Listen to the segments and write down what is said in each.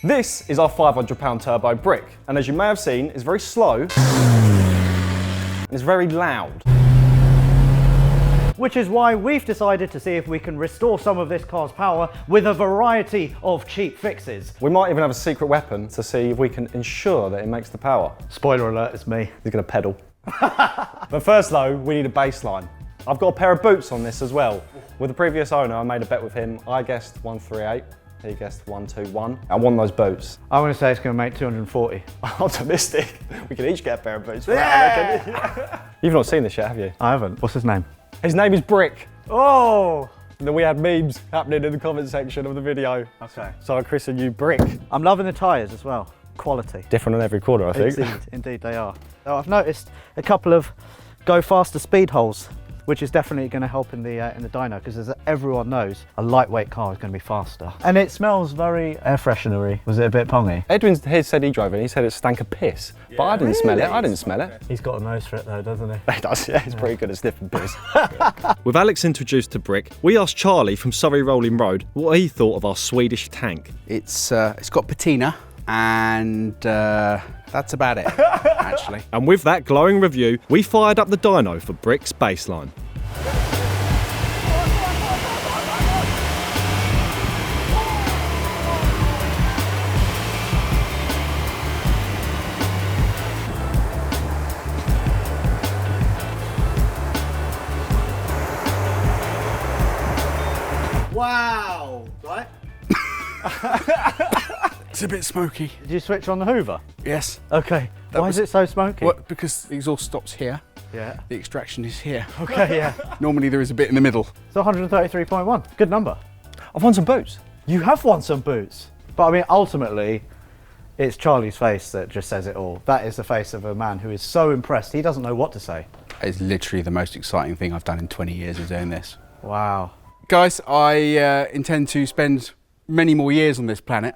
This is our £500 turbo brick, and as you may have seen, it's very slow and it's very loud. Which is why we've decided to see if we can restore some of this car's power with a variety of cheap fixes. We might even have a secret weapon to see if we can ensure that it makes the power. Spoiler alert, it's me. He's gonna pedal. But first though, we need a baseline. I've got a pair of boots on this as well. With the previous owner, I made a bet with him. I guessed 138, he guessed 121. I won those boots. I want to say it's going to make 240. Optimistic. We can each get a pair of boots. Yeah! You've not seen this yet, have you? I haven't. What's his name? His name is Brick. Oh! And then we had memes happening in the comment section of the video. Okay. So I christened you Brick. I'm loving the tyres as well. Quality. Different on every corner, I think. Indeed they are. So I've noticed a couple of go faster speed holes, which is definitely going to help in the dyno, because as everyone knows, a lightweight car is going to be faster. And it smells very air freshenery. Was it a bit pongy? Edwin here said he drove it, he said it stank of piss. Yeah, but I didn't smell it, I didn't smell it. He's got a nose for it though, doesn't he? He does, yeah, he's pretty good at sniffing piss. With Alex introduced to Brick, we asked Charlie from Surrey Rolling Road what he thought of our Swedish tank. It's got patina, and that's about it, actually. And with that glowing review, we fired up the dyno for Brick's baseline. Wow! Right? It's a bit smoky. Did you switch on the Hoover? Yes. Okay. Why is it so smoky? Well, because the exhaust stops here. Yeah. The extraction is here. Okay, yeah. Normally there is a bit in the middle. So 133.1. Good number. I've won some boots. You have won some boots. But I mean, ultimately, it's Charlie's face that just says it all. That is the face of a man who is so impressed, he doesn't know what to say. It's literally the most exciting thing I've done in 20 years of doing this. Wow. Guys, I intend to spend many more years on this planet.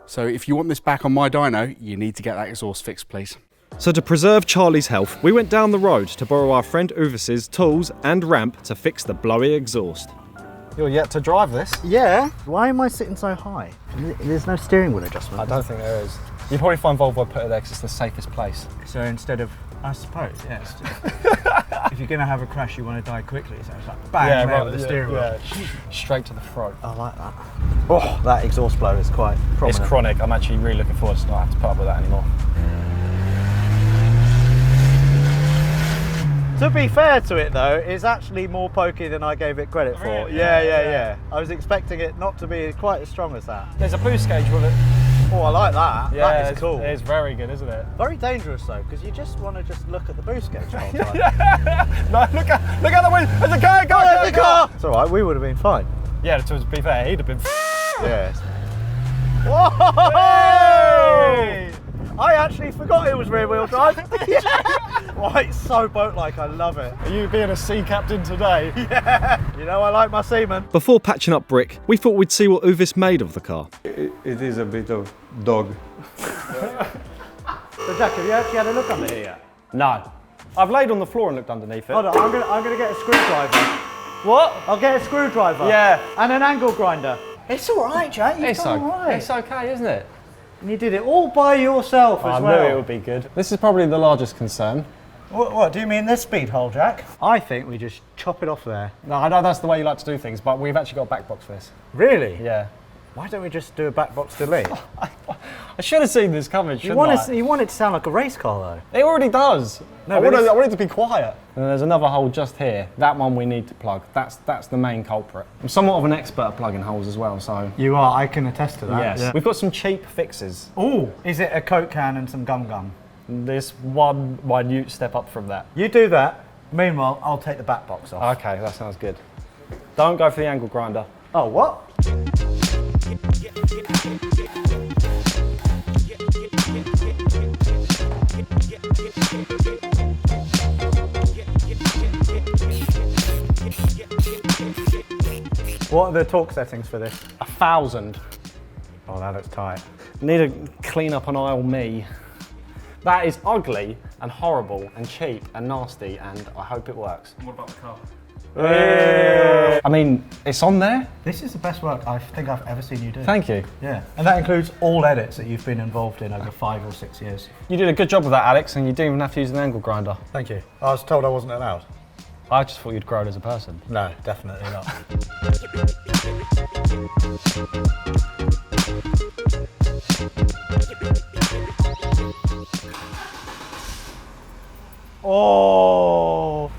So if you want this back on my dyno, you need to get that exhaust fixed, please. So to preserve Charlie's health, we went down the road to borrow our friend Uvis's tools and ramp to fix the blowy exhaust. You're yet to drive this? Yeah. Why am I sitting so high? There's no steering wheel adjustment. I don't think there is. You probably find Volvo put it there because it's the safest place. So instead of, I suppose, yes. If you're going to have a crash, you want to die quickly. So it's like bang, there with the steering wheel. Yeah. Straight to the throat. I like that. Oh, that exhaust blow is quite prominent. It's chronic. I'm actually really looking forward to not having to put up with that anymore. To be fair to it though, it's actually more pokey than I gave it credit for. Really? Yeah. I was expecting it not to be quite as strong as that. There's a boost gauge with it. Oh, I like that. Yeah, that is cool. It's very good, isn't it? Very dangerous though, because you just want to just look at the boost gauge the whole time. No, look out the window! There's a car! There's a car! It's alright, we would have been fine. Yeah, to be fair, he'd have been. Yes. Whoa! I actually forgot it was rear wheel drive. Why, it's so boat-like, I love it. Are you being a sea captain today? Yeah. You know I like my seamen. Before patching up Brick, we thought we'd see what Uvis made of the car. It is a bit of dog. So Jack, have you actually had a look under here yet? No. I've laid on the floor and looked underneath it. Hold on, I'm gonna get a screwdriver. What? I'll get a screwdriver. Yeah. And an angle grinder. It's alright, Jack, you've done alright. It's okay, isn't it? And you did it all by yourself as well. I knew it would be good. This is probably the largest concern. What do you mean this speed hole, Jack? I think we just chop it off there. No, I know that's the way you like to do things, but we've actually got a back box for this. Really? Yeah. Why don't we just do a back box delete? I should have seen this coming, shouldn't I? You want it to sound like a race car though. It already does. No, I want it to be quiet. And there's another hole just here. That one we need to plug. That's the main culprit. I'm somewhat of an expert at plugging holes as well, so. You are, I can attest to that. Yes. Yeah. We've got some cheap fixes. Ooh, is it a Coke can and some gum? This one minute step up from that. You do that. Meanwhile, I'll take the back box off. Okay, that sounds good. Don't go for the angle grinder. Oh, what? What are the torque settings for this? 1,000. Oh, that looks tight. Need to clean up an aisle me. That is ugly and horrible and cheap and nasty, and I hope it works. What about the car? Hey. I mean, it's on there. This is the best work I think I've ever seen you do. Thank you. Yeah, and that includes all edits that you've been involved in over 5 or 6 years. You did a good job with that, Alex, and you didn't even have to use an angle grinder. Thank you. I was told I wasn't allowed. I just thought you'd grown as a person. No, definitely not. Oh,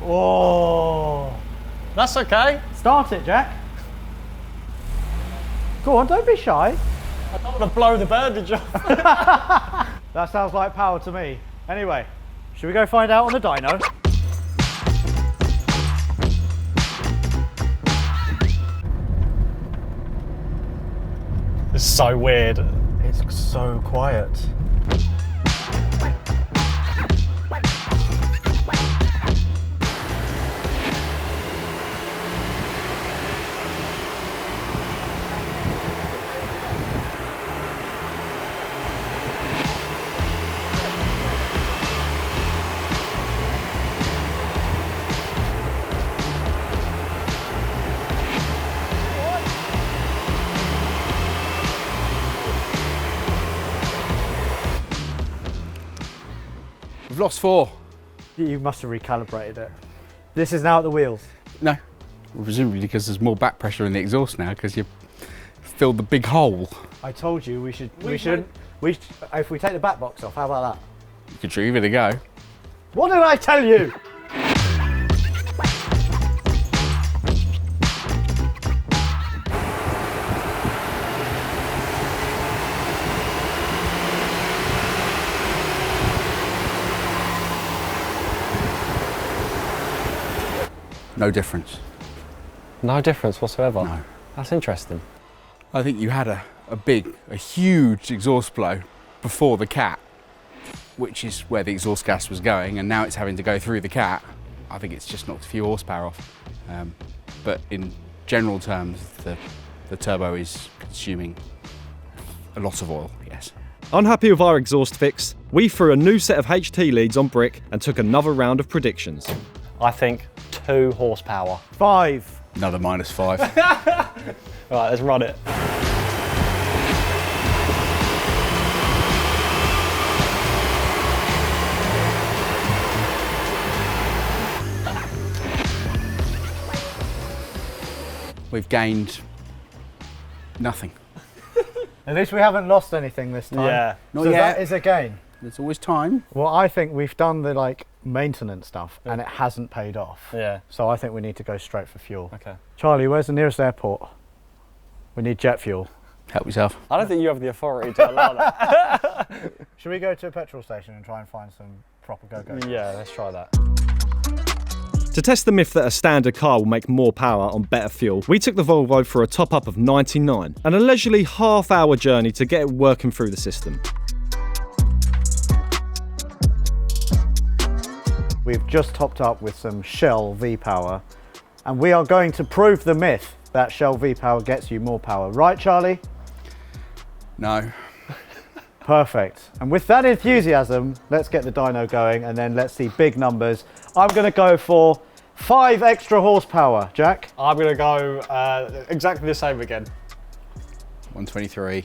oh. That's okay. Start it, Jack. Go on, don't be shy. I don't want to blow the bandage off. That sounds like power to me. Anyway, should we go find out on the dyno? It's so weird. It's so quiet. We've lost 4. You must have recalibrated it. This is now at the wheels. No, presumably because there's more back pressure in the exhaust now because you've filled the big hole. I told you if we take the back box off, how about that? You could give it a go. What did I tell you? No difference. No difference whatsoever. No. That's interesting. I think you had a huge exhaust blow before the cat, which is where the exhaust gas was going, and now it's having to go through the cat. I think it's just knocked a few horsepower off. But in general terms, the turbo is consuming a lot of oil, yes. Unhappy with our exhaust fix, we threw a new set of HT leads on brick and took another round of predictions. I think 2 horsepower. 5. Another -5. Right, let's run it. We've gained nothing. At least we haven't lost anything this time. Yeah. Not so yet. that is a gain. There's always time. Well, I think we've done the maintenance stuff and it hasn't paid off. Yeah. So I think we need to go straight for fuel. Okay. Charlie, where's the nearest airport? We need jet fuel. Help yourself. I don't think you have the authority to allow that. Should we go to a petrol station and try and find some proper go-go? Yeah, let's try that. To test the myth that a standard car will make more power on better fuel, we took the Volvo for a top-up of 99 and a leisurely half-hour journey to get it working through the system. We've just topped up with some Shell V-Power and we are going to prove the myth that Shell V-Power gets you more power. Right, Charlie? No. Perfect. And with that enthusiasm, let's get the dyno going and then let's see big numbers. I'm going to go for 5 extra horsepower. Jack? I'm going to go exactly the same again. 123.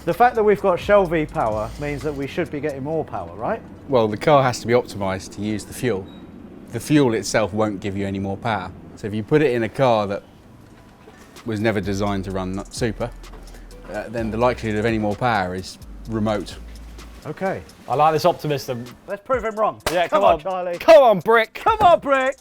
The fact that we've got Shell V-Power means that we should be getting more power, right? Well, the car has to be optimised to use the fuel. The fuel itself won't give you any more power. So if you put it in a car that was never designed to run super, then the likelihood of any more power is remote. Okay. I like this optimism. Let's prove him wrong. Yeah, come on, Charlie. Come on, Brick. Come on, Brick.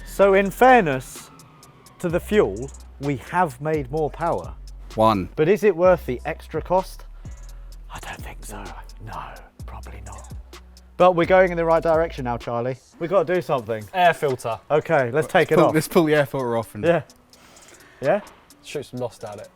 So in fairness to the fuel, we have made more power. 1. But is it worth the extra cost? I don't think so. No, probably not. But we're going in the right direction now, Charlie. We've got to do something. Air filter. Okay, let's take it off. Let's pull the air filter off. And Yeah. Yeah? Shoot some lost at it.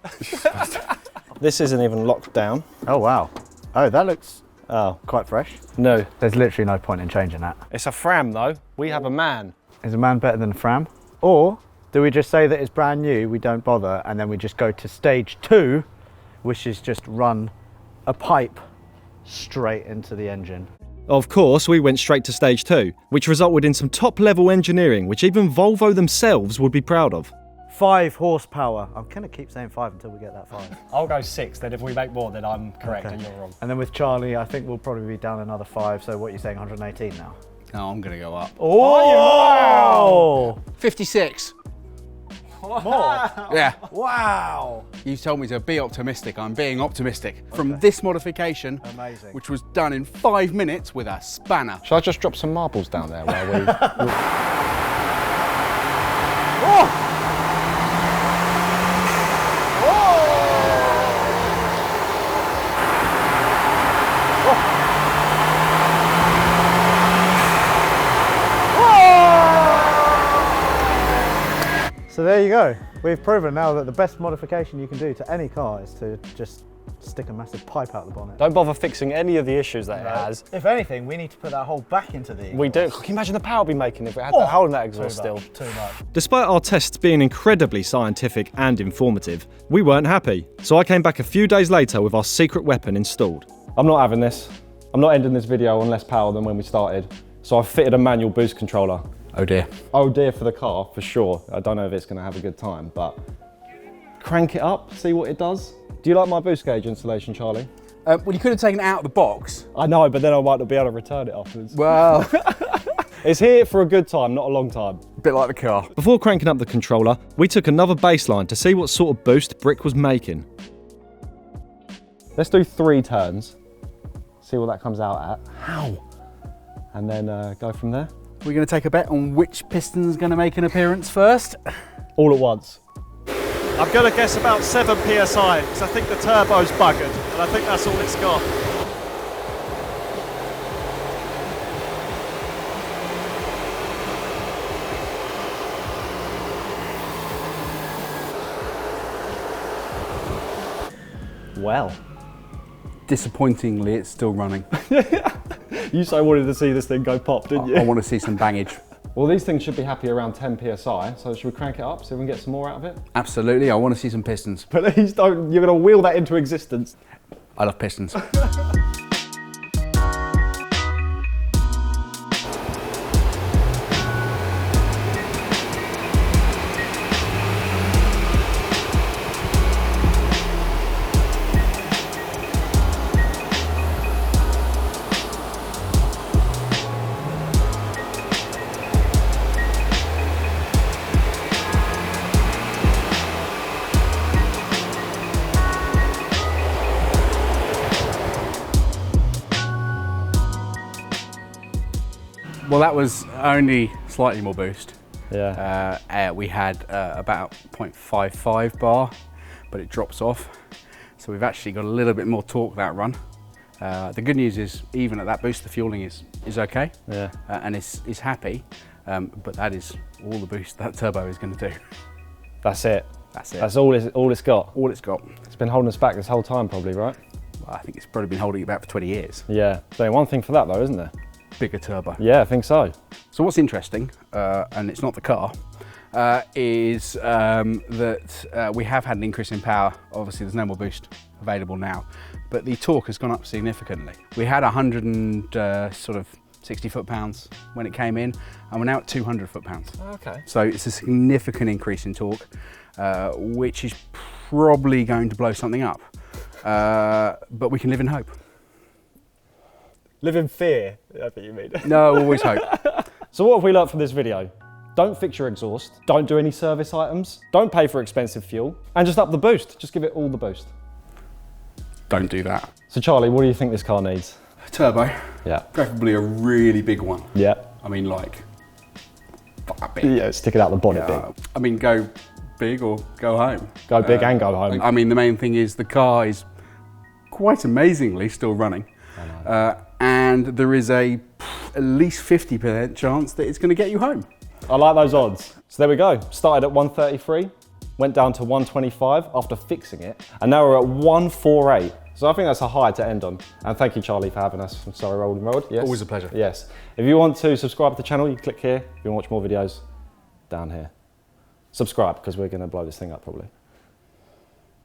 This isn't even locked down. Oh, wow. Oh, that looks Oh, quite fresh. no. There's literally no point in changing that. It's a Fram though. We have a man. Is a man better than a Fram? Or Do we just say that it's brand new, we don't bother, and then we just go to stage 2, which is just run a pipe straight into the engine? Of course, we went straight to stage 2, which resulted in some top-level engineering, which even Volvo themselves would be proud of. 5 horsepower. I'm going to keep saying 5 until we get that 5. I'll go 6, then if we make more, then I'm correct and you're wrong. And then with Charlie, I think we'll probably be down another 5, so what are you saying, 118 now? No, I'm going to go up. Oh! 56. More? Yeah. Wow! You told me to be optimistic. I'm being optimistic. From this modification, Amazing. which was done in 5 minutes with a spanner. Shall I just drop some marbles down there while we... Oh! So there you go. We've proven now that the best modification you can do to any car is to just stick a massive pipe out the bonnet. Don't bother fixing any of the issues that it has. If anything, we need to put that hole back into the exhaust. We do. Can you imagine the power we'd be making if it had that hole in that exhaust still? Too much. Despite our tests being incredibly scientific and informative, we weren't happy. So I came back a few days later with our secret weapon installed. I'm not having this. I'm not ending this video on less power than when we started. So I've fitted a manual boost controller. Oh dear. Oh dear for the car, for sure. I don't know if it's going to have a good time, but crank it up, see what it does. Do you like my boost gauge installation, Charlie? Well, you could have taken it out of the box. I know, but then I might not be able to return it afterwards. Well, It's here for a good time, not a long time. a bit like the car. Before cranking up the controller, we took another baseline to see what sort of boost Brick was making. Let's do 3 turns, see what that comes out at. How? And then go from there. We're going to take a bet on which piston's going to make an appearance first. All at once. I'm going to guess about 7 PSI, because I think the turbo's buggered, and I think that's all it's got. Well. Disappointingly, it's still running. You so wanted to see this thing go pop, didn't you? I want to see some bangage. Well, these things should be happy around 10 PSI, so should we crank it up so we can get some more out of it? Absolutely, I want to see some pistons. Please don't, you're going to wheel that into existence. I love pistons. Well, that was only slightly more boost. Yeah. We had about 0.55 bar, but it drops off. So we've actually got a little bit more torque that run. The good news is, even at that boost, the fueling is okay. Yeah. And is happy, but that is all the boost that turbo is going to do. That's it. That's it. That's all it's got. All it's got. It's been holding us back this whole time probably, right? Well, I think it's probably been holding it back for 20 years. Yeah. So one thing for that though, isn't there? Bigger turbo. Yeah, I think so. So what's interesting, and it's not the car, is that we have had an increase in power. Obviously there's no more boost available now, but the torque has gone up significantly. We had 160 foot-pounds when it came in, and we're now at 200 foot-pounds. Okay. So it's a significant increase in torque, which is probably going to blow something up. But we can live in hope. Live in fear, I think you mean. No, always hope. So what have we learnt from this video? Don't fix your exhaust, don't do any service items, don't pay for expensive fuel, and just up the boost. Just give it all the boost. Don't do that. So Charlie, what do you think this car needs? Turbo, Yeah. preferably a really big one. Yeah. I mean, like, that big. Yeah, stick it out the bonnet big. I mean, go big or go home. Go big and go home. I mean, the main thing is the car is quite amazingly still running. And there is at least 50% chance that it's going to get you home. I like those odds. So there we go. Started at 133, went down to 125 after fixing it, and now we're at 148. So I think that's a high to end on. And thank you, Charlie, for having us from Surrey Road and Road. Yes. Always a pleasure. Yes. If you want to subscribe to the channel, you click here. If you want to watch more videos, down here. subscribe because we're going to blow this thing up probably.